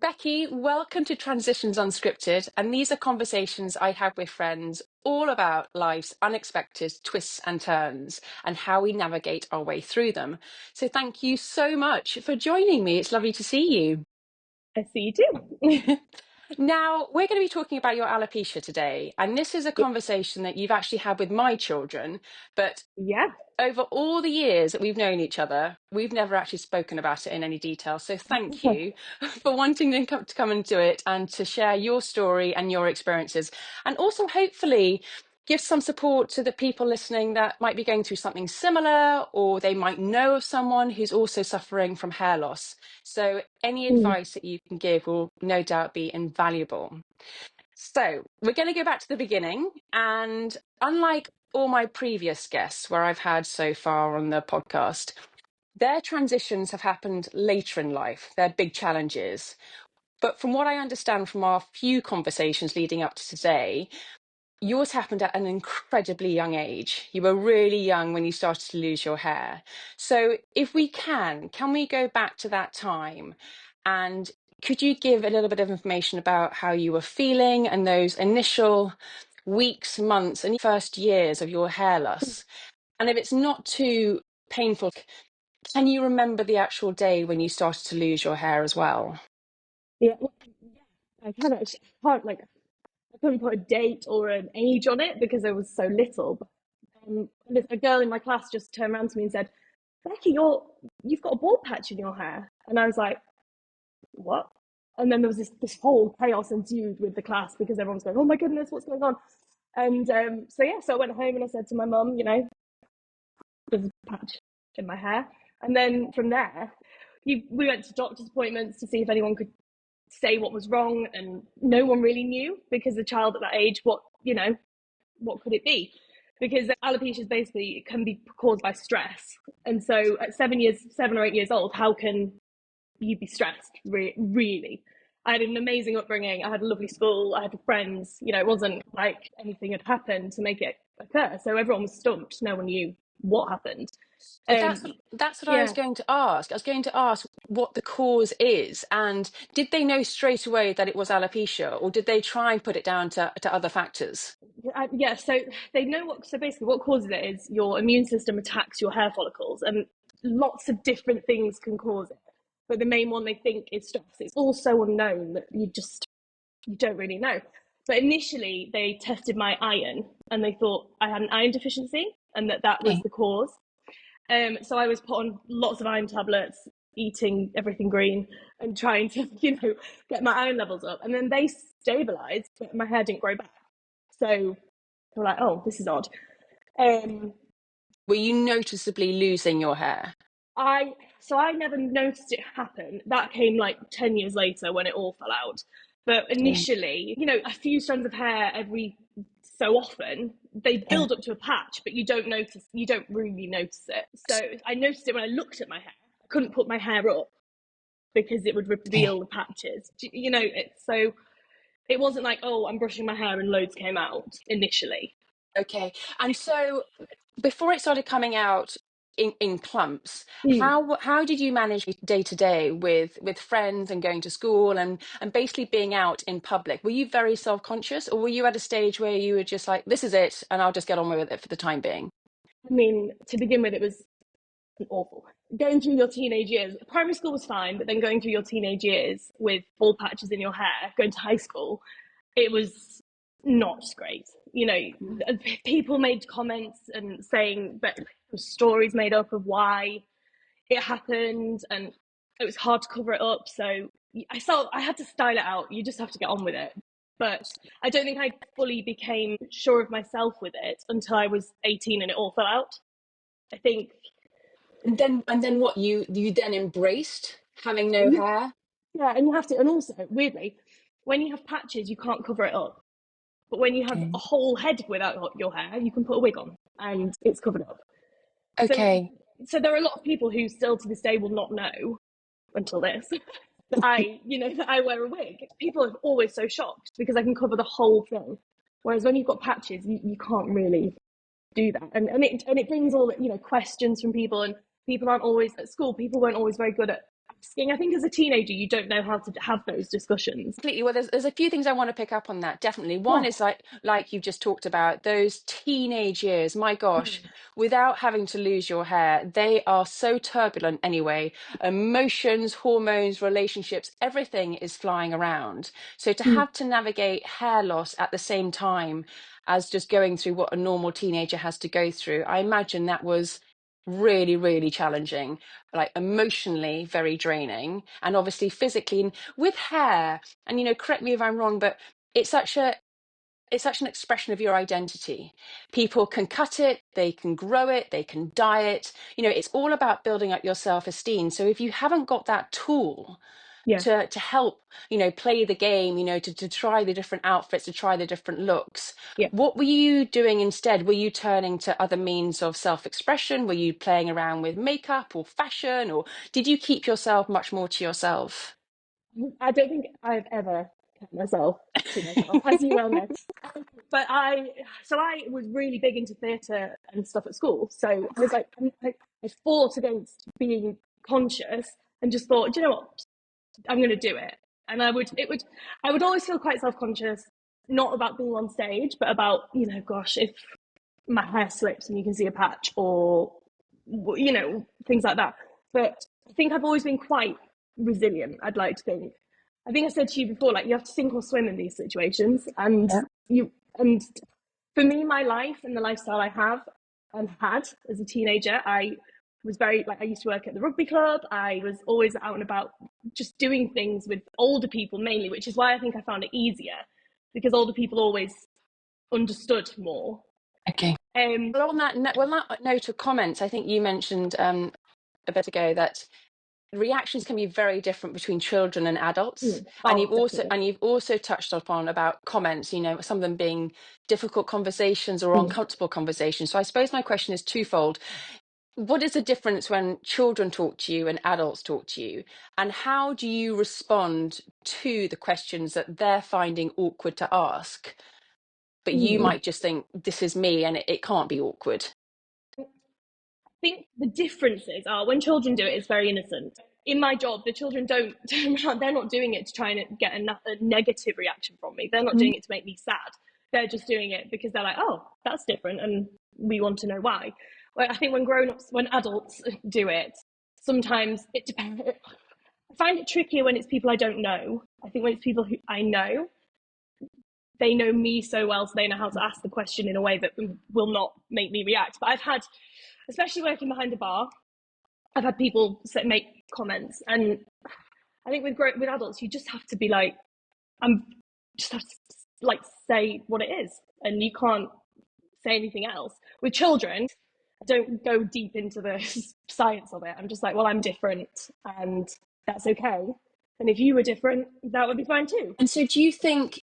Becky, welcome to Transitions Unscripted. And these are conversations I have with friends all about life's unexpected twists and turns and how we navigate our way through them. So thank you so much for joining me. It's lovely to see you. I see you too. Now, we're going to be talking about your alopecia today. And this is a Yeah. conversation that you've actually had with my children. But Yeah. over all the years that we've known each other, we've never actually spoken about it in any detail. So thank you for wanting to come and do it and to share your story and your experiences. And also, hopefully, give some support to the people listening that might be going through something similar, or they might know of someone who's also suffering from hair loss. So any Mm. advice that you can give will no doubt be invaluable. So we're going to go back to the beginning. And unlike all my previous guests where I've had so far on the podcast, their transitions have happened later in life. They're big challenges. But from what I understand from our few conversations leading up to today, yours happened at an incredibly young age. You were really young when you started to lose your hair. So if we can we go back to that time? And could you give a little bit of information about how you were feeling and those initial weeks, months, and first years of your hair loss? And if it's not too painful, can you remember the actual day when you started to lose your hair as well? Yeah. I can't actually, I couldn't put a date or an age on it because I was so little. But, a girl in my class just turned around to me and said, "Becky, you've got a bald patch in your hair," and I was like, "What?" And then there was this whole chaos ensued with the class because everyone was going, "Oh my goodness, what's going on?" And so I went home and I said to my mum, there's a patch in my hair, and then from there, we went to doctor's appointments to see if anyone could say what was wrong, and no one really knew because a child at that age, what could it be? Because alopecia is basically, it can be caused by stress, and so at 7 or 8 years old, how can you be stressed? Really, I had an amazing upbringing. I had a lovely school. I had friends. It wasn't like anything had happened to make it occur. So everyone was stumped. No one knew what happened. So Um, that's what I was yeah, going to ask. I was going to ask what the cause is, and did they know straight away that it was alopecia, or did they try and put it down to other factors? yeah. So they know what. So basically, what causes it is your immune system attacks your hair follicles, and lots of different things can cause it. But the main one they think is stress. It's all so unknown that you don't really know. But initially, they tested my iron, and they thought I had an iron deficiency, and that was Okay. the cause. So I was put on lots of iron tablets, eating everything green, and trying to, get my iron levels up. And then they stabilized, but my hair didn't grow back. So they were like, "Oh, this is odd." Um, Were you noticeably losing your hair? I never noticed it happen. That came like 10 years later when it all fell out. But Yeah. initially, a few strands of hair every so often, they Yeah. build up to a patch, but you don't really notice it. So I noticed it when I looked at my hair. I couldn't put my hair up because it would Okay. reveal the patches. So it wasn't like, oh, I'm brushing my hair and loads came out initially. Okay. And so before it started coming out in clumps, Mm. how did you manage day to day with friends and going to school and basically being out in public? Were you very self-conscious, or were you at a stage where you were just like, this is it, and I'll just get on with it for the time being? I mean, to begin with, it was awful. Going through your teenage years, primary school was fine, but then going through your teenage years with bald patches in your hair, going to high school, it was not great. People made comments and saying that stories made up of why it happened, and it was hard to cover it up. So I felt I had to style it out. You just have to get on with it. But I don't think I fully became sure of myself with it until I was 18 and it all fell out. I think. And then what you then embraced having no hair? Yeah, and you have to, and also weirdly, when you have patches, you can't cover it up. But when you have Okay. a whole head without your hair, you can put a wig on and it's covered up. So, Okay. so there are a lot of people who still to this day will not know until this that I wear a wig. People are always so shocked because I can cover the whole thing. Whereas when you've got patches, you can't really do that, and it brings all questions from people, and people aren't always at school. People weren't always very good at I think as a teenager, you don't know how to have those discussions. Completely. Well, there's a few things I want to pick up on that. Definitely. One Yeah. is like you've just talked about those teenage years. My gosh, without having to lose your hair, they are so turbulent anyway. Emotions, hormones, relationships, everything is flying around. So to Mm. have to navigate hair loss at the same time as just going through what a normal teenager has to go through, I imagine that was really, really challenging, like emotionally very draining, and obviously physically. And with hair, and correct me if I'm wrong, but it's such a it's such an expression of your identity. People can cut it, they can grow it, they can dye it. It's all about building up your self-esteem. So if you haven't got that tool Yeah. to help, play the game, to try the different outfits, to try the different looks, Yeah. what were you doing instead? Were you turning to other means of self-expression? Were you playing around with makeup or fashion, or did you keep yourself much more to yourself? I don't think I've ever kept myself to myself, as you well know. But I was really big into theatre and stuff at school. So I was like, I fought against being conscious and just thought, do you know what? I'm going to do it. And I would always feel quite self conscious, not about being on stage, but about, gosh, if my hair slips and you can see a patch, or things like that. But I think I've always been quite resilient. I'd like to think. I think I said to you before, like, you have to sink or swim in these situations, and Yeah. and for me, my life and the lifestyle I have and had as a teenager, I was very, like, I used to work at the rugby club. I was always out and about, just doing things with older people mainly, which is why I think I found it easier, because older people always understood more. Okay. Um, Well, on that note of comments, I think you mentioned a bit ago that reactions can be very different between children and adults, and oh, definitely. you've also touched upon about comments, some of them being difficult conversations or Mm. uncomfortable conversations. So I suppose my question is twofold. What is the difference when children talk to you and adults talk to you, and how do you respond to the questions that they're finding awkward to ask, but you Mm. might just think this is me and it can't be awkward? I think the differences are when children do it, it's very innocent. In my job, the children don't turn around, they're not doing it to try and get a negative reaction from me. They're not doing it to make me sad. They're just doing it because they're like, oh, that's different, and we want to know why. Well, I think when grown-ups, when adults do it, sometimes it depends. I find it trickier when it's people I don't know. I think when it's people who I know, they know me so well, so they know how to ask the question in a way that will not make me react. But I've had, especially working behind a bar, I've had people make comments, and I think with adults, you just have to be like, I'm just have to like say what it is, and you can't say anything else. With children, I don't go deep into the science of it. I'm just like, well, I'm different, and that's okay. And if you were different, that would be fine too. And so, do you think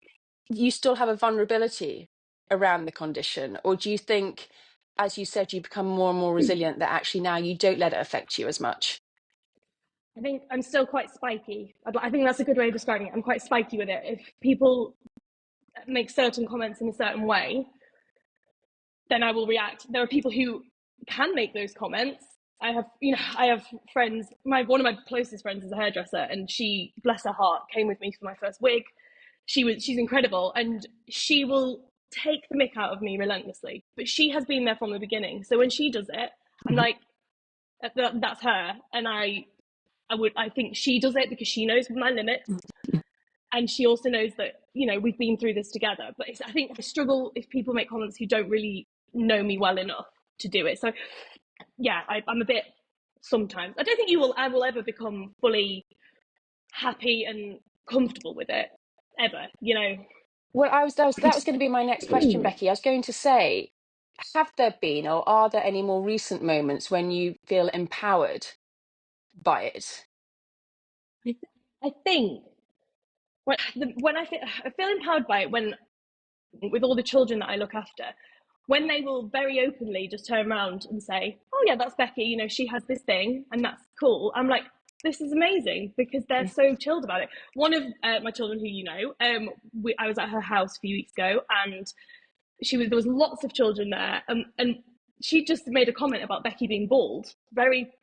you still have a vulnerability around the condition, or do you think, as you said, you become more and more resilient, that actually now you don't let it affect you as much? I think I'm still quite spiky. I think that's a good way of describing it. I'm quite spiky with it. If people make certain comments in a certain way, then I will react. There are people who can make those comments. I have friends. One of my closest friends is a hairdresser, and she, bless her heart, came with me for my first wig. She's incredible, and she will take the mick out of me relentlessly. But she has been there from the beginning. So when she does it, I'm like, that's her, and I think she does it because she knows my limits, and she also knows that we've been through this together. But I think I struggle if people make comments who don't really know me well enough to do it. So yeah, I'm a bit, sometimes. I don't think I will ever become fully happy and comfortable with it ever. Well, that was going to be my next question, Becky. I was going to say, have there been or are there any more recent moments when you feel empowered by it? I think I feel empowered by it when, with all the children that I look after, when they will very openly just turn around and say, "Oh yeah, that's Becky. She has this thing, and that's cool." I'm like, "This is amazing," because they're so chilled about it. One of my children, who I was at her house a few weeks ago, and there was lots of children there, and she just made a comment about Becky being bald, very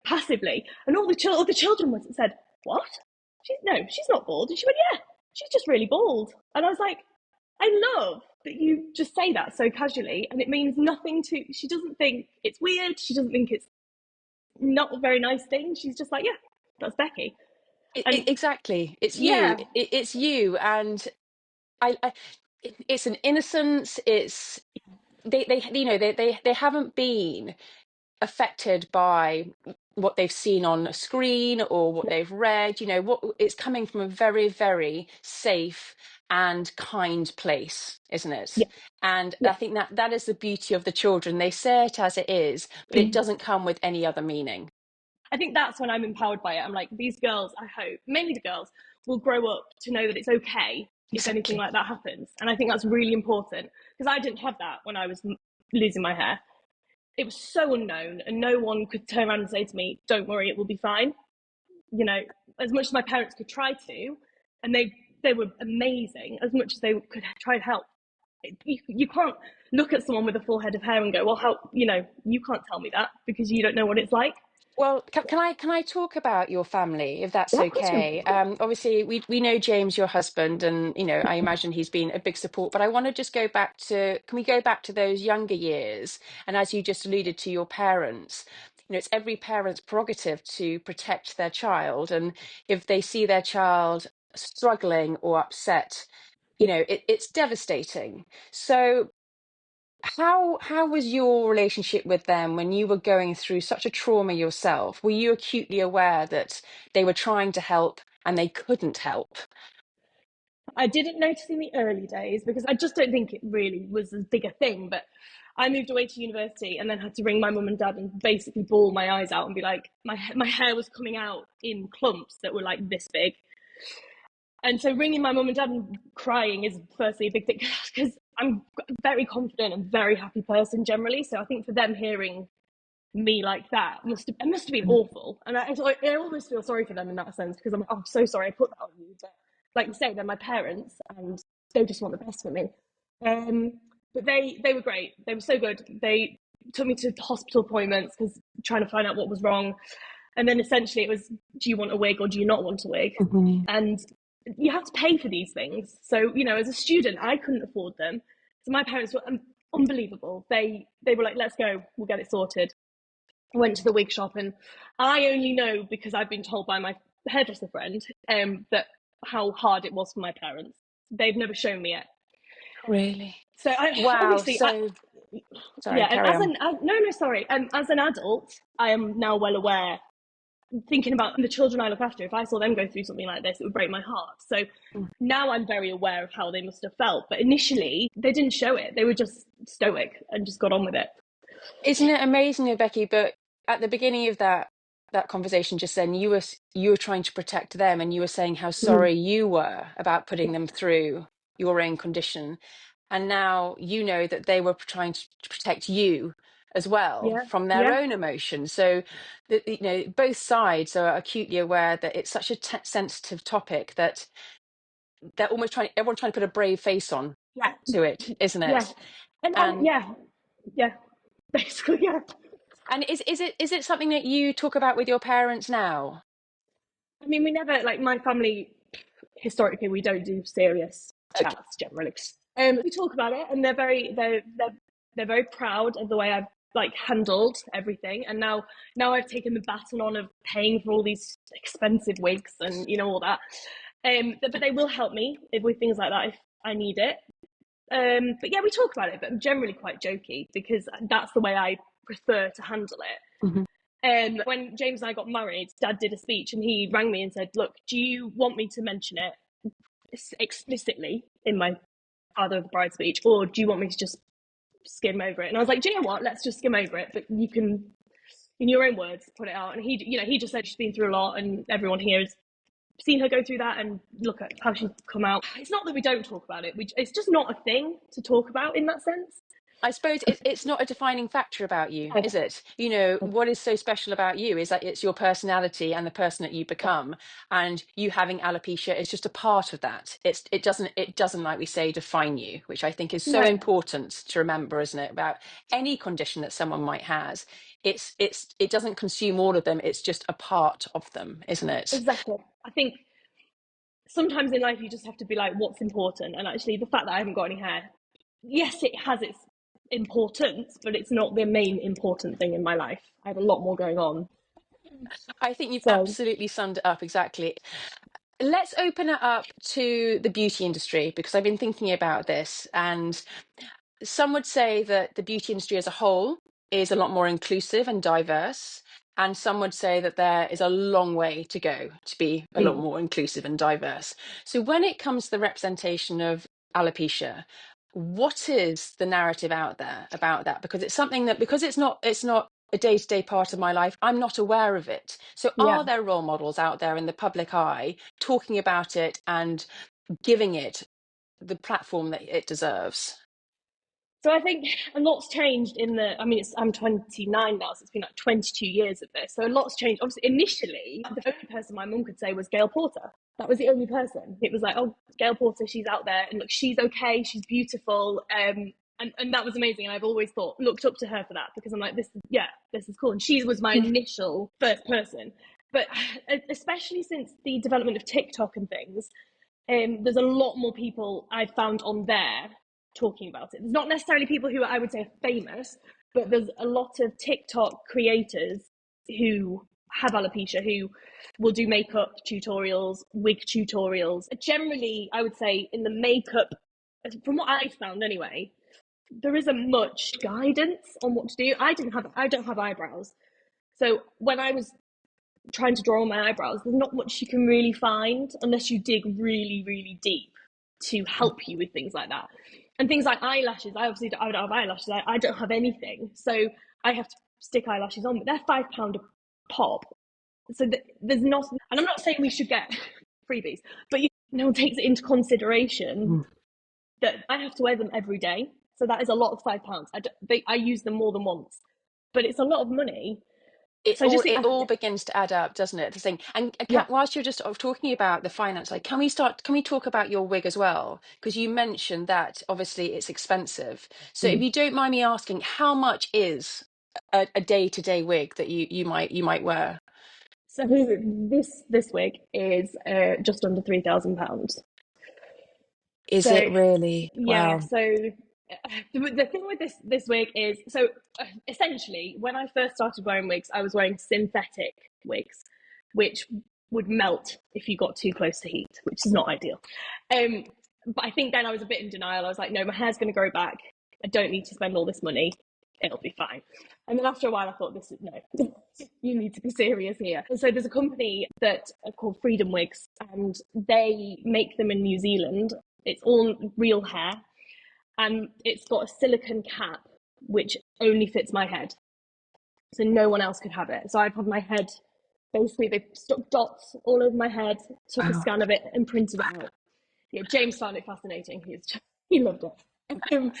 passively. And all the children said, what? No, she's not bald. And she went, yeah, she's just really bald. And I was like, I love that you just say that so casually, and it means nothing to, she doesn't think it's weird. She doesn't think it's not a very nice thing. She's just like, yeah, that's Becky. And Exactly. It's you. yeah, It's you. And I it's an innocence. It's they you know they haven't been affected by what they've seen on a screen or what yeah, they've read. What it's coming from a very, very safe and kind place, isn't it? yeah, And yeah. I think that is the beauty of the children. They say it as it is, but it Mm. doesn't come with any other meaning. I think that's when I'm empowered by it. I'm like, these girls, I hope, mainly the girls, will grow up to know that it's okay if anything Exactly. like that happens. And I think that's really important because I didn't have that when I was losing my hair. It was so unknown, and no one could turn around and say to me, don't worry, it will be fine. You know, as much as my parents could try to, and they were amazing, as much as they could try and help. You can't look at someone with a full head of hair and go, well, how, you can't tell me that because you don't know what it's like. Well, can I talk about your family, if that's Yeah, of course you okay? can. Obviously, we know James, your husband, and I imagine he's been a big support. But I want to just go back to, can we go back to those younger years? And as you just alluded to, your parents. It's every parent's prerogative to protect their child, and if they see their child struggling or upset, it's devastating. So how was your relationship with them when you were going through such a trauma yourself? Were you acutely aware that they were trying to help and they couldn't help? I didn't notice in the early days because I just don't think it really was as big a thing. But I moved away to university and then had to ring my mum and dad and basically bawl my eyes out and be like, my hair was coming out in clumps that were like this big. And so ringing my mum and dad and crying is firstly a big thing because I'm a very confident and very happy person generally. So I think for them hearing me like that it must have been awful. And I almost feel sorry for them in that sense because I'm so sorry I put that on you. But like you say, they're my parents and they just want the best for me. Um, but they were great. They were so good. They took me to hospital appointments because trying to find out what was wrong. And then essentially it was, do you want a wig or do you not want a wig? Mhm. And you have to pay for these things. So, as a student, I couldn't afford them. So my parents were unbelievable. They were like, let's go, we'll get it sorted. I went to the wig shop, and I only know because I've been told by my hairdresser friend that how hard it was for my parents. They've never shown me it. Really? So I Wow. obviously, So, sorry, yeah. And carry on. no, sorry. As an adult, I am now well aware. Thinking about the children I look after, if I saw them go through something like this, it would break my heart. So Mm. now I'm very aware of how they must have felt. But initially, they didn't show it. They were just stoic and just got on with it. Isn't it amazing, though, Becky? But at the beginning of that conversation just then, you were trying to protect them, and you were saying how Mm. sorry you were about putting them through your own condition, and now you know that they were trying to protect you as well Yeah, from their yeah, own emotion. So that both sides are acutely aware that it's such a sensitive topic that they're almost trying everyone's trying to put a brave face on yeah, to it, isn't yeah. it? And And yeah, yeah, basically, yeah. and is it something that you talk about with your parents now? I mean, we never, like, my family, historically, we don't do serious Okay. chats generally. We talk about it, and they're very proud of the way I've like handled everything. And now I've taken the baton on of paying for all these expensive wigs and all that. But they will help me with things like that if I need it. But yeah, we talk about it, but I'm generally quite jokey because that's the way I prefer to handle it. Mhm. When James and I got married, Dad did a speech and he rang me and said, "Look, do you want me to mention it explicitly in my father of the bride speech, or do you want me to just skim over it?" And I was like, "Do you know what? Let's just skim over it, but you can, in your own words, put it out." And he just said she's been through a lot, and everyone here has seen her go through that, and look at how she's come out. It's not that we don't talk about it; it's just not a thing to talk about in that sense. I suppose it's not a defining factor about you, is it? You know, what is so special about you is that it's your personality and the person that you become, and you having alopecia is just a part of that. It doesn't, like we say, define you, which I think is so No, important to remember, isn't it? About any condition that someone might has, it doesn't consume all of them. It's just a part of them, isn't it? exactly. I think sometimes in life you just have to be like, what's important? And actually, the fact that I haven't got any hair, yes, it has its importance, but it's not the main important thing in my life. I have a lot more going on. I think you've So, absolutely summed it up exactly. Let's open it up to the beauty industry because I've been thinking about this, and some would say that the beauty industry as a whole is a lot more inclusive and diverse. And some would say that there is a long way to go to be a lot more inclusive and diverse. So when it comes to the representation of alopecia, what is the narrative out there about that? Because it's something that, because it's not a day-to-day part of my life, I'm not aware of it. So yeah. are there role models out there in the public eye talking about it and giving it the platform that it deserves? So I think a lot's changed in the. I mean, I'm 29 now, so it's been like 22 years of this. So a lot's changed. Obviously, initially, the only person my mum could say was Gail Porter. That was the only person. It was like, oh, Gail Porter, she's out there, and look, she's okay, she's beautiful, and that was amazing. And I've always looked up to her for that because I'm like, this is cool. And she was my initial first person. But especially since the development of TikTok and things, there's a lot more people I've found on there talking about it. There's not necessarily people who I would say are famous, but there's a lot of TikTok creators who have alopecia who will do makeup tutorials, wig tutorials. Generally, I would say in the makeup, from what I've found anyway, there isn't much guidance on what to do. I don't have eyebrows. So when I was trying to draw on my eyebrows, there's not much you can really find unless you dig really, really deep to help you with things like that. And things like eyelashes, I don't have eyelashes. I don't have anything, so I have to stick eyelashes on. But they're £5 a pop, so there's not. And I'm not saying we should get freebies, but no one takes it into consideration that I have to wear them every day. So that is a lot of £5. I use them more than once, but it's a lot of money. it So I all just think it that, all begins to add up, doesn't it? The thing, and yeah. whilst you're just sort of talking about the finance, like, can we talk about your wig as well? Because you mentioned that obviously it's expensive. So if you don't mind me asking, how much is a day-to-day wig that you might wear? So this wig is just under £3,000. Is So it really? yeah, Wow. so the thing with this wig is, so essentially when I first started wearing wigs, I was wearing synthetic wigs, which would melt if you got too close to heat, which is not ideal. But I think then I was a bit in denial. I was like, no, my hair's going to grow back. I don't need to spend all this money. It'll be fine. And then after a while, I thought, this is no, you need to be serious here. And so there's a company that are called Freedom Wigs, and they make them in New Zealand. It's all real hair, and it's got a silicone cap which only fits my head, so no one else could have it. So I've had my head, basically they stuck dots all over my head, took a Wow. scan of it and printed it out. James found it fascinating. He loved it.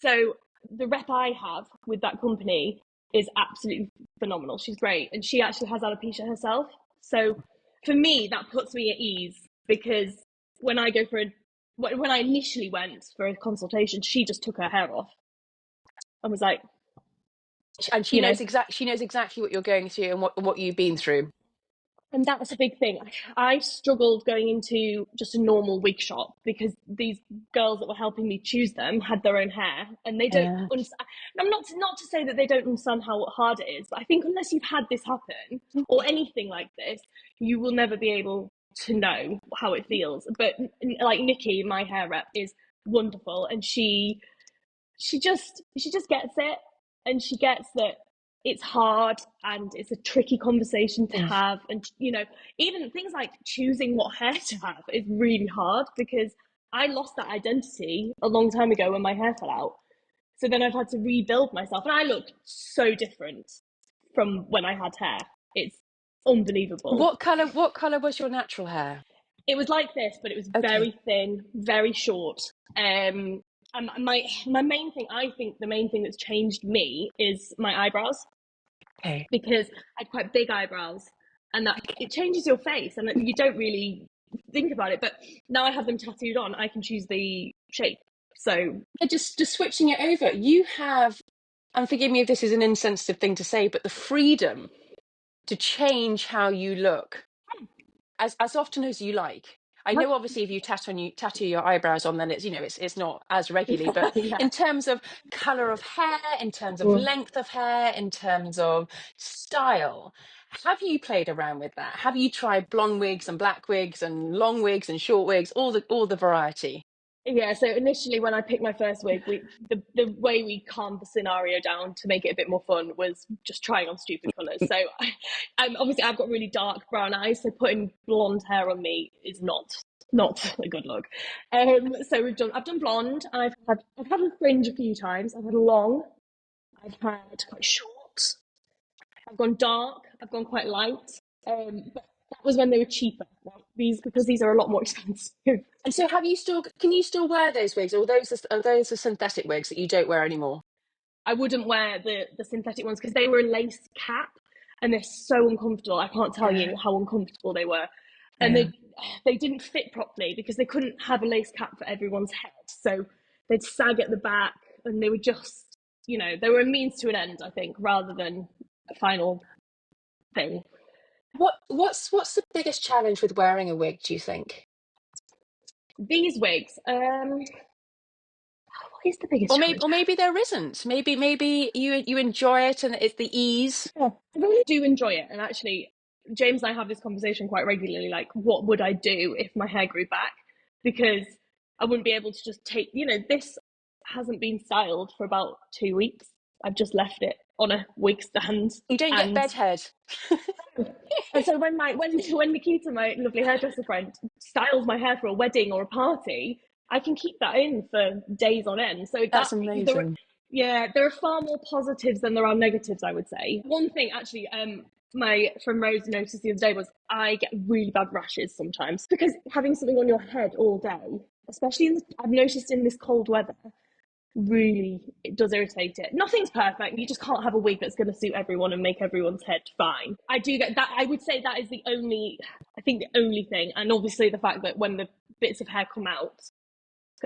So the rep I have with that company is absolutely phenomenal. She's great, and she actually has alopecia herself. So for me, that puts me at ease, because when I go for when I initially went for a consultation, she just took her hair off and was like, And you know, she knows exactly what you're going through and what you've been through. and that's a big thing. I struggled going into just a normal wig shop because these girls that were helping me choose them had their own hair, and they don't Yeah. understand. I'm not to say that they don't understand how hard it is, but I think unless you've had this happen or anything like this, you will never be able to know how it feels. But like Nikki, my hair rep, is wonderful, and she just gets it, and she gets that it's hard and it's a tricky conversation to have. And even things like choosing what hair to have is really hard, because I lost that identity a long time ago when my hair fell out. So then I've had to rebuild myself, and I look so different from when I had hair. It's unbelievable. What color was your natural hair? It was like this, but it was Okay. very thin, very short. My main thing, I think the main thing that's changed me is my eyebrows, Okay. because I had quite big eyebrows, and that it changes your face, and you don't really think about it. But now I have them tattooed on, I can choose the shape. So Just switching it over, you have, and forgive me if this is an insensitive thing to say, but the freedom to change how you look as often as you like. I know obviously if you tattoo your eyebrows on, then it's, you know, it's not as regularly, but yeah. in terms of color of hair, in terms of length of hair, in terms of style, have you played around with that? Have you tried blonde wigs and black wigs and long wigs and short wigs, all the variety? Yeah, so initially when I picked my first wig, the way we calmed the scenario down to make it a bit more fun was just trying on stupid colours. So obviously I've got really dark brown eyes, so putting blonde hair on me is not a good look. So I've done blonde, and I've had a fringe a few times. I've had a long, I've had quite short, I've gone dark, I've gone quite light. But that was when they were cheaper. Now, these are a lot more expensive. And so can you still wear those wigs, or those are synthetic wigs that you don't wear anymore? I wouldn't wear the synthetic ones because they were a lace cap, and they're so uncomfortable. I can't tell Yeah, you how uncomfortable they were. And yeah. they didn't fit properly because they couldn't have a lace cap for everyone's head. So they'd sag at the back, and they were just, they were a means to an end, I think, rather than a final thing. What's the biggest challenge with wearing a wig, do you think? These wigs, what is the biggest challenge? Or maybe there isn't. Maybe you enjoy it and it's the ease. Yeah, I really do enjoy it. And actually, James and I have this conversation quite regularly, like, what would I do if my hair grew back? Because I wouldn't be able to just this hasn't been styled for about 2 weeks. I've just left it on a wig stand. You don't get And bedhead. and so when Nikita, my lovely hairdresser friend, styles my hair for a wedding or a party, I can keep that in for days on end. So That's amazing. yeah, there are far more positives than there are negatives, I would say. One thing actually, my friend Rose noticed the other day was I get really bad rashes sometimes because having something on your head all day, especially I've noticed in this cold weather, really it does irritate it. Nothing's perfect. You just can't have a wig that's going to suit everyone and make everyone's head fine. I do get that. I would say that is the only thing. And obviously the fact that when the bits of hair come out,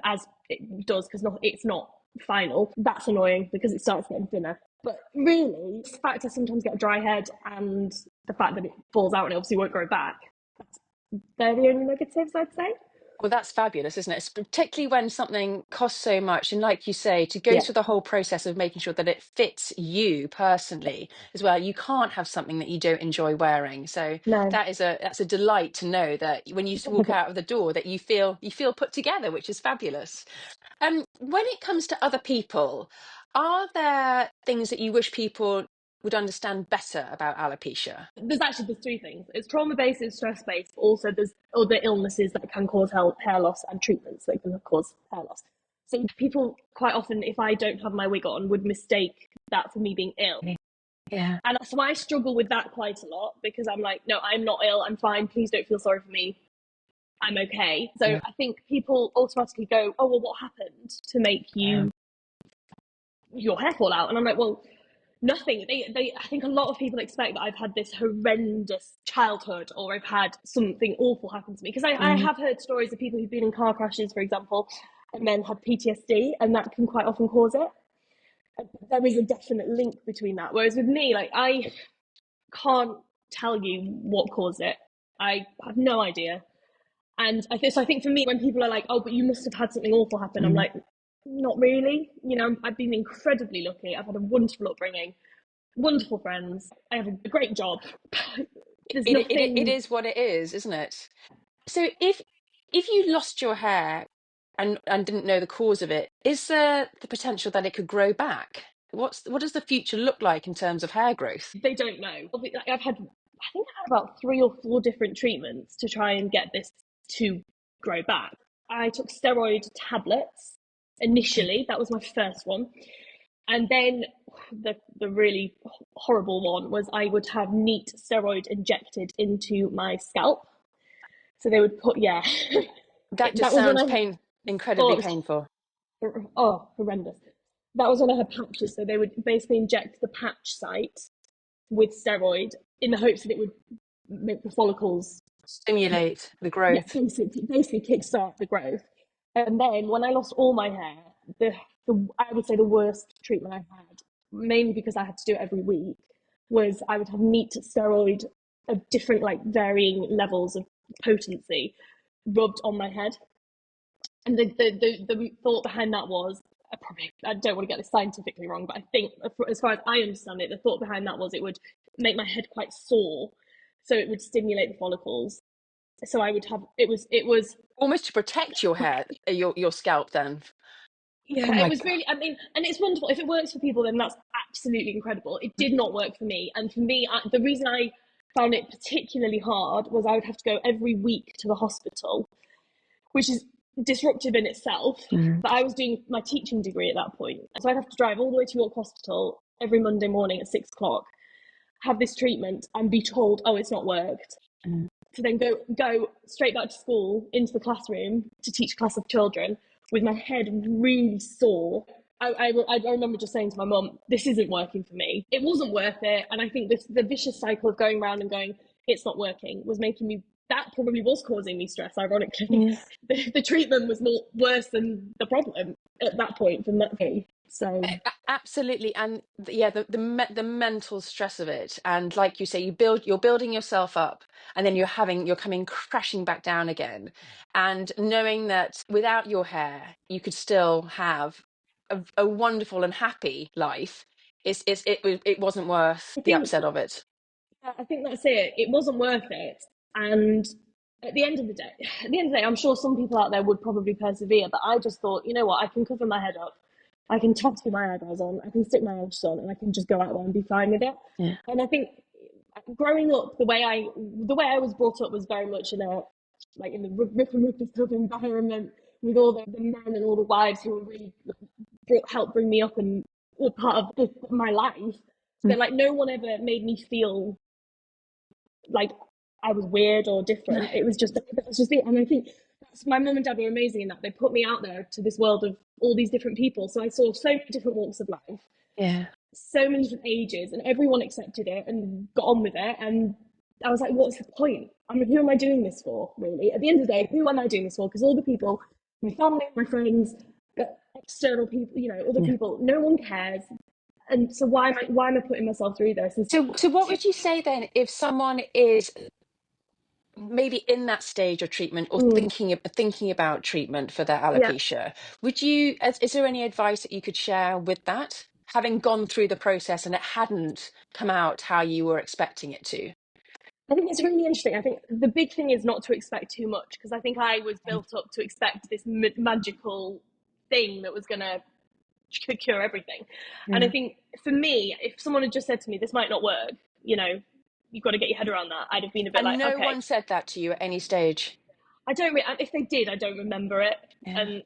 as it does, because it's not final, that's annoying because it starts getting thinner. But really, the fact I sometimes get a dry head and the fact that it falls out and it obviously won't grow back, they're the only negatives, I'd say. Well, that's fabulous, isn't it? Particularly when something costs so much. And like you say, to go Yeah. through the whole process of making sure that it fits you personally as well. You can't have something that you don't enjoy wearing. So No. that's a delight to know that when you walk out of the door that you feel put together, which is fabulous. When it comes to other people, are there things that you wish people would understand better about alopecia? There's three things. It's trauma based, it's stress based, but also there's other illnesses that can cause hair loss and treatments that can cause hair loss. So people quite often, if I don't have my wig on, would mistake that for me being ill. Yeah. And so I struggle with that quite a lot because I'm like, no, I'm not ill, I'm fine, please don't feel sorry for me, I'm okay. So Yeah. I think people automatically go, oh, well, what happened to make Yeah. your hair fall out? And I'm like, well, nothing. I think a lot of people expect that I've had this horrendous childhood or I've had something awful happen to me. Because I Mm. have heard stories of people who've been in car crashes, for example, and then had PTSD, and that can quite often cause it. There is a definite link between that. Whereas with me, like, I can't tell you what caused it. I have no idea. And I think for me, when people are like, oh, but you must have had something awful happen, I'm Mm. like, not really. I've been incredibly lucky. I've had a wonderful upbringing, wonderful friends. I have a great job. There's It nothing. is what it is, isn't it? So if you lost your hair and didn't know the cause of it, is there the potential that it could grow back? What does the future look like in terms of hair growth? They don't know. I think I had about 3 or 4 different treatments to try and get this to grow back. I took steroid tablets Okay. initially. That was my first one. And then the really horrible one was I would have neat steroid injected into my scalp. So they would put, yeah. That just That was when sounds I, oh, incredibly it was painful. Oh, horrendous. That was when I had patches. So they would basically inject the patch site with steroid in the hopes that it would make the follicles, Stimulate the yeah, growth. basically kickstart the growth. And then when I lost all my hair, the I would say the worst treatment I had, mainly because I had to do it every week, was I would have neat steroid of different like varying levels of potency rubbed on my head. And the thought behind that was, I don't want to get this scientifically wrong, but I think as far as I understand it, the thought behind that was it would make my head quite sore, so it would stimulate the follicles. So I would have it was Almost to protect your hair, your scalp then. Oh yeah, it my was God. really, I mean, and it's wonderful. If it works for people, then that's absolutely incredible. It did not work for me. And for me, the reason I found it particularly hard was I would have to go every week to the hospital, which is disruptive in itself. Mm. But I was doing my teaching degree at that point. So I'd have to drive all the way to York Hospital every Monday morning at 6 o'clock, have this treatment, and be told, oh, it's not worked. Mm. To then go straight back to school into the classroom to teach a class of children with my head really sore. I remember just saying to my mum, "This isn't working for me. It wasn't worth it." And I think the vicious cycle of going around and going, "It's not working," was making me. That probably was causing me stress. Ironically, Yeah. the treatment was more worse than the problem at that point for me. So Absolutely, and yeah, the mental stress of it, and like you say, you're building yourself up, and then you're coming crashing back down again, and knowing that without your hair, you could still have a wonderful and happy life. It wasn't worth I the think upset of it. I think that's it. It wasn't worth it. And at the end of the day, I'm sure some people out there would probably persevere, but I just thought, you know what, I can cover my head up, I can tattoo my eyebrows on, I can stick my lashes on, and I can just go out there and be fine with it. Yeah. And I think growing up, the way I was brought up was very much in a like in the rip and ruckus type environment with all the men and all the wives who were really helped bring me up and were part of my life. So Mm. like no one ever made me feel like I was weird or No. different. It was just it. And I think my mum and dad were amazing in that they put me out there to this world of all these different people. So I saw so many different walks of life, Yeah. so many different ages, and everyone accepted it and got on with it. And I was like, what's the point? I mean, who am I doing this for, really? At the end of the day, who am I doing this for? Because all the people, my family, my friends, external people, other Yeah. people, no one cares. And so why am I putting myself through this? So what would you say then if someone is maybe in that stage of treatment or Mm, thinking about treatment for their yeah. alopecia, is there any advice that you could share with that, having gone through the process and it hadn't come out how you were expecting it to? I think it's really interesting. I think the big thing is not to expect too much, because I think I was built up to expect this magical thing that was going to cure everything. And I Yeah. think for me, if someone had just said to me, this might not work, you know, you've got to get your head around that, I'd have been a bit And like, no okay. one said that to you at any stage. I don't, if they did, I don't remember it. Yeah. And,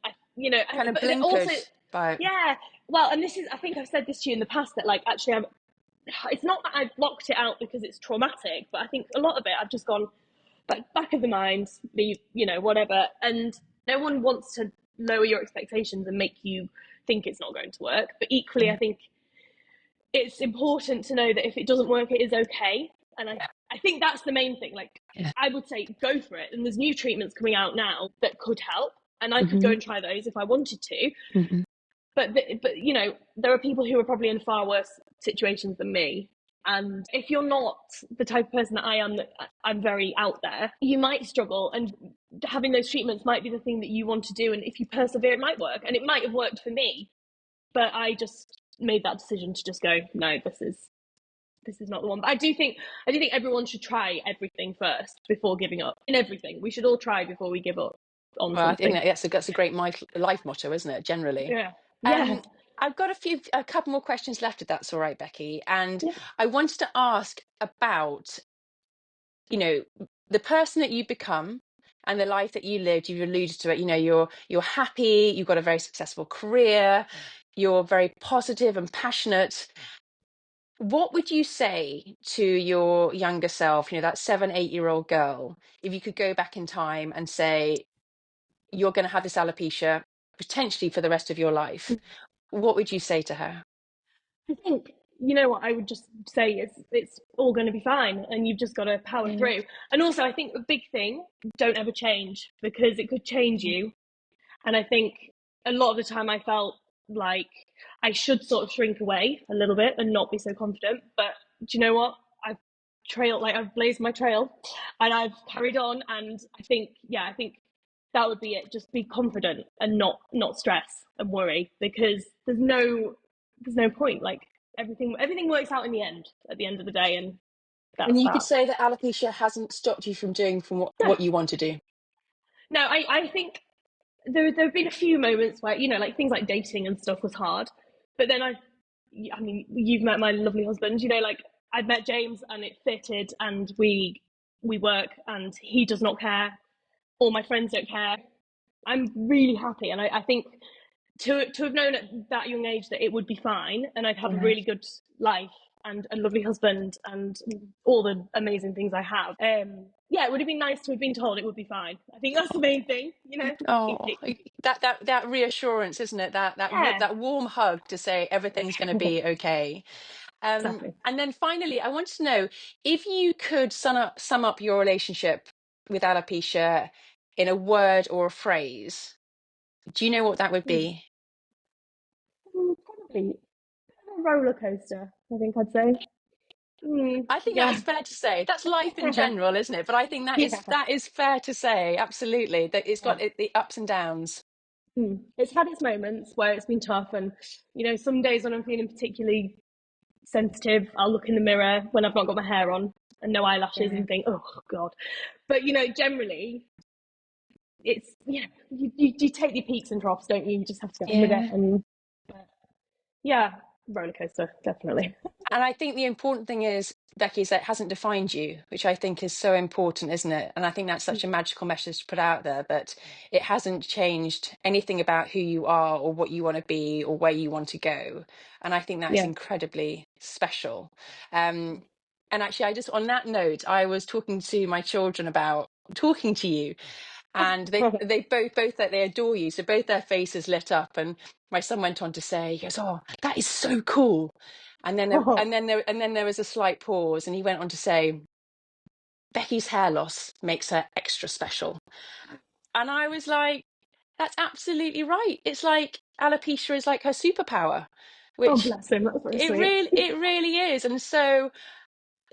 Kind of but also, blinkered by it. yeah, well, and I think I've said this to you in the past that, like, actually, it's not that I've blocked it out because it's traumatic, but I think a lot of it I've just gone back of the mind, whatever. And no one wants to lower your expectations and make you think it's not going to work. But equally, Yeah. I think it's important to know that if it doesn't work, it is okay. And I think that's the main thing. Like, Yeah. I would say go for it. And there's new treatments coming out now that could help. And I could go Hmm. and try those if I wanted to. Hmm. But there are people who are probably in far worse situations than me. And if you're not the type of person that I am, that I'm very out there, you might struggle. And having those treatments might be the thing that you want to do. And if you persevere, it might work. And it might have worked for me. But I just made that decision to just go, no, this is not the one. But I do think everyone should try everything first before giving up. In everything, we should all try before we give up on Well, I think something. that's a great life motto, isn't it? Generally. Yeah, yeah, I've got a couple more questions left, if that's all right, Becky. And yeah. I wanted to ask about, you know, the person that you become and the life that you lived. You've alluded to it. You're happy. You've got a very successful career. You're very positive and passionate. What would you say to your younger self? That 7, 8-year-old girl, if you could go back in time and say, you're going to have this alopecia. potentially for the rest of your life, what would you say to her? I think, you know what, I would just say it's all going to be fine, and you've just got to power Yeah. through. And also, I think the big thing, don't ever change, because it could change you. And I think a lot of the time I felt like I should sort of shrink away a little bit and not be so confident. But do you know what? I've blazed my trail, and I've carried on. And I think, yeah, I think that would be it. Just be confident and not stress and worry, because there's no point. Like, everything works out in the end, at the end of the day, and And that's you could that. say that alopecia hasn't stopped you from doing from No, what you want to do. no, I think there have been a few moments where, like things like dating and stuff was hard, but then I mean, you've met my lovely husband. Like, I've met James and it fitted, and we work, and he does not care. All my friends don't care. I'm really happy, and I think to have known at that young age that it would be fine, and I'd have a Yeah. really good life and a lovely husband and all the amazing things I have. Yeah, it would have been nice to have been told it would be fine. I think that's the main thing. Oh, that reassurance, isn't it? Yeah, That warm hug to say everything's going to be okay. exactly. And then finally, I want to know if you could sum up your relationship with alopecia in a word or a phrase. Do you know what that would be? Probably a roller coaster, I think I'd say. I think that Yeah. is fair to say. That's life in general, isn't it? But I think Yeah. that is fair to say. Absolutely, that it's Yeah. got the ups and downs. It's had its moments where it's been tough, and some days when I'm feeling particularly sensitive, I'll look in the mirror when I've not got my hair on and no eyelashes Yeah. and think, oh God. But generally, it's you take your peaks and troughs, don't you? You just have to get on with it, Yeah. and yeah, roller coaster, definitely. And I think the important thing is, Becky, is that it hasn't defined you, which I think is so important, isn't it? And I think that's such a magical message to put out there, that it hasn't changed anything about who you are or what you want to be or where you want to go. And I think that is Yeah. incredibly special. Um, and actually, on that note, I was talking to my children about talking to you, and they both that they adore you, so both their faces lit up. And my son went on to say, he goes, oh, that is so cool. Oh, And then there was a slight pause, and he went on to say, Becky's hair loss makes her extra special. And I was like, that's absolutely right. It's like alopecia is like her superpower, oh, which bless him. That's very sweet. it really is. And so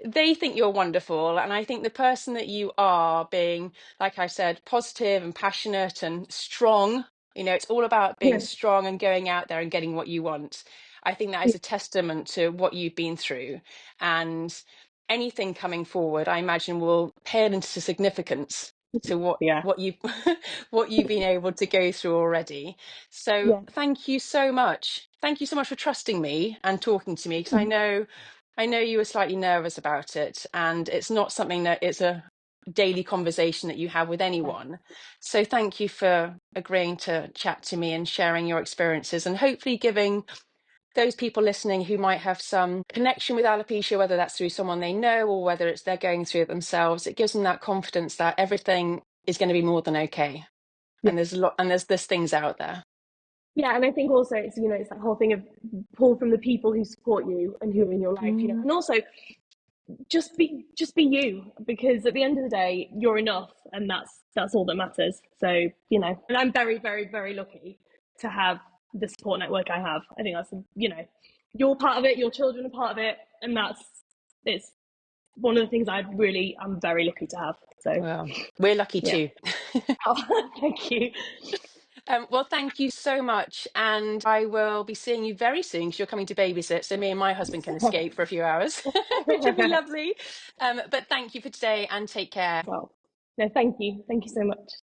they think you're wonderful, and I think the person that you are, being, like I said, positive and passionate and strong, it's all about being Yeah. strong and going out there and getting what you want. I think that is a testament to what you've been through, and anything coming forward, I imagine, will pale into significance to Yeah. what you've what you've been able to go through already. So Yeah. thank you so much for trusting me and talking to me, because I know you were slightly nervous about it, and it's not something that it's a daily conversation that you have with anyone. So thank you for agreeing to chat to me and sharing your experiences, and hopefully giving those people listening who might have some connection with alopecia, whether that's through someone they know or whether it's they're going through it themselves, it gives them that confidence that everything is going to be more than okay. Yeah. And there's things out there. Yeah, and I think also it's that whole thing of pull from the people who support you and who are in your life, Mm, and also just be you, because at the end of the day you're enough, and that's all that matters. So, and I'm very, very, very lucky to have the support network I have. I think that's, you're part of it, your children are part of it, and it's one of the things I'm very lucky to have. So well, we're lucky yeah. too. Oh, thank you. Well, thank you so much. And I will be seeing you very soon, because you're coming to babysit. So me and my husband can escape for a few hours, which would be lovely. But thank you for today, and take care. Well, no, thank you so much.